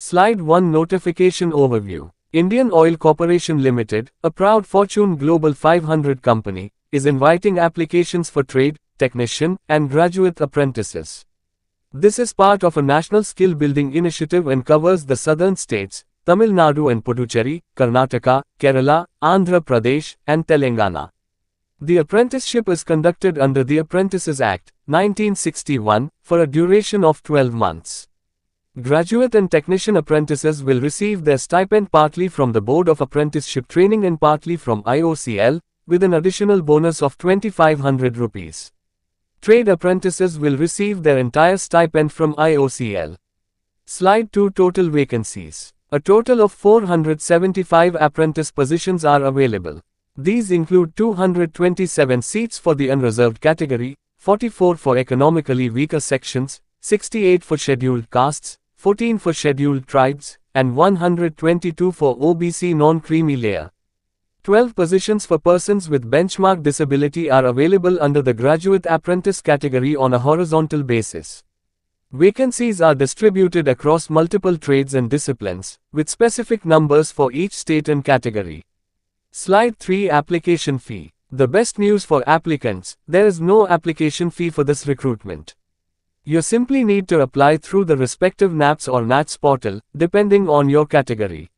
Slide 1 Notification Overview. Indian Oil Corporation Limited, a proud Fortune Global 500 company, is inviting applications for trade, technician, and graduate apprentices. This is part of a national skill building initiative and covers the southern states, Tamil Nadu and Puducherry, Karnataka, Kerala, Andhra Pradesh, and Telangana. The apprenticeship is conducted under the Apprentices Act, 1961, for a duration of 12 months. Graduate and technician apprentices will receive their stipend partly from the Board of Apprenticeship Training and partly from IOCL, with an additional bonus of 2,500 rupees. Trade apprentices will receive their entire stipend from IOCL. Slide 2 Total vacancies. A total of 475 apprentice positions are available. These include 227 seats for the unreserved category, 44 for economically weaker sections, 68 for scheduled castes, 14 for scheduled tribes, and 122 for OBC non-creamy layer. 12 positions for persons with benchmark disability are available under the graduate apprentice category on a horizontal basis. Vacancies are distributed across multiple trades and disciplines, with specific numbers for each state and category. Slide 3 Application Fee. The best news for applicants: there is no application fee for this recruitment. You simply need to apply through the respective NAPS or NATS portal, depending on your category.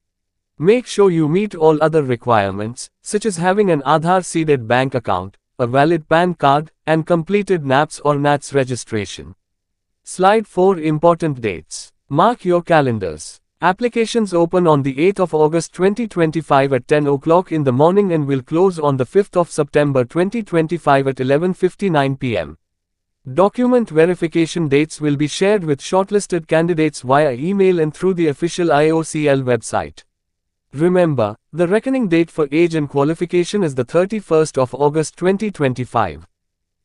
Make sure you meet all other requirements, such as having an Aadhaar-seeded bank account, a valid PAN card, and completed NAPS or NATS registration. Slide 4 Important dates. Mark your calendars. Applications open on the 8th of August 2025 at 10 o'clock in the morning and will close on the 5th of September 2025 at 11:59 p.m. Document verification dates will be shared with shortlisted candidates via email and through the official IOCL website. Remember, the reckoning date for age and qualification is the 31st of August 2025.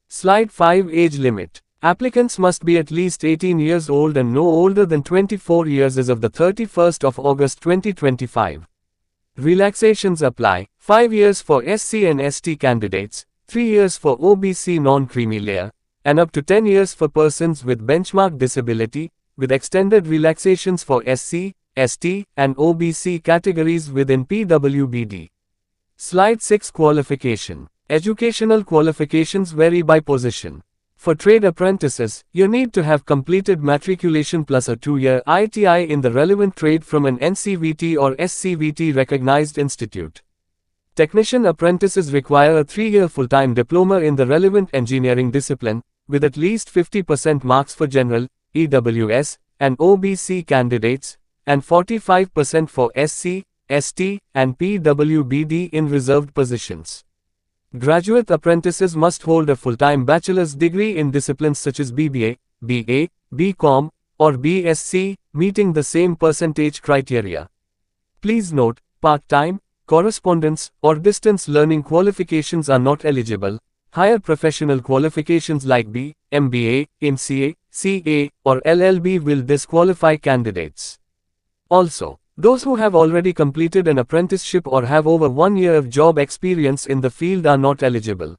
Slide 5 Age Limit. Applicants must be at least 18 years old and no older than 24 years as of the 31st of August 2025. Relaxations apply: 5 years for SC and ST candidates, 3 years for OBC non-creamy layer, and up to 10 years for persons with benchmark disability, with extended relaxations for SC, ST, and OBC categories within PWBD. Slide 6 Qualification. Educational qualifications vary by position. For trade apprentices, you need to have completed matriculation plus a 2-year ITI in the relevant trade from an NCVT or SCVT recognized institute. Technician apprentices require a 3-year full-time diploma in the relevant engineering discipline, with at least 50% marks for general, EWS, and OBC candidates, and 45% for SC, ST, and PWBD in reserved positions. Graduate apprentices must hold a full-time bachelor's degree in disciplines such as BBA, BA, BCom, or BSc, meeting the same percentage criteria. Please note, part-time, correspondence, or distance learning qualifications are not eligible. Higher professional qualifications like B, MBA, MCA, CA, or LLB will disqualify candidates. Also, those who have already completed an apprenticeship or have over 1 year of job experience in the field are not eligible.